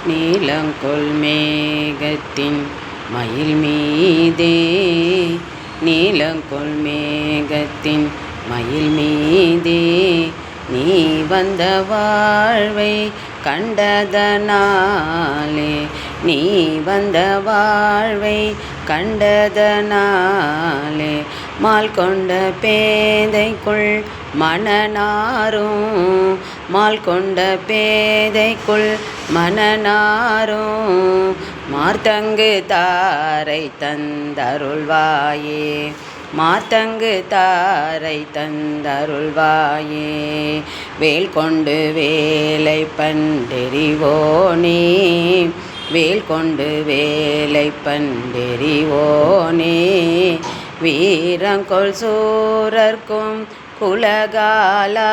நீலங்கொள் மேகத்தின் மயில் மீதே நீலங்கொள் மேகத்தின் மயில் மீதே நீ வந்த வாழ்வை கண்டதனாலே நீ வந்த வாழ்வை கண்டதனாலே மால் கொண்ட பேதைக்குள் மனநாரும் மால் கொண்ட பேதைக்குள் மனநாரும் மார்த்தங்கு தாரை தந்தருள்வாயே மார்த்தங்கு தாரை தந்தருள்வாயே வேல் கொண்டு வேலை பண்டெறிவோனே வேல் கொண்டு வேலை பண்டெறிவோனே வீரங்கொள் சூரர்க்கும் குலகாலா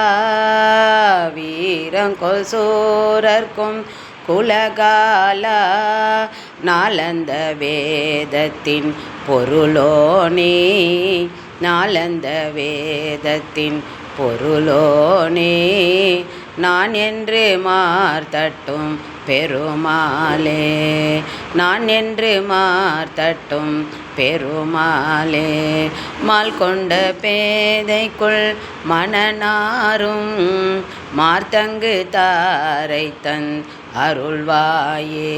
வீரங்கொள் சூரர்க்கும் குலகாலா நாலந்த வேதத்தின் பொருளோனே நாலந்த வேதத்தின் பொருளோனே நான் என்று மார்த்தட்டும் பெருமாளே நான் என்று மார்த்தட்டும் பெருமாளே மால் கொண்ட பேதைக்குள் மனநாரும் மார்த்தங்கு தாரை தன் அருள்வாயே.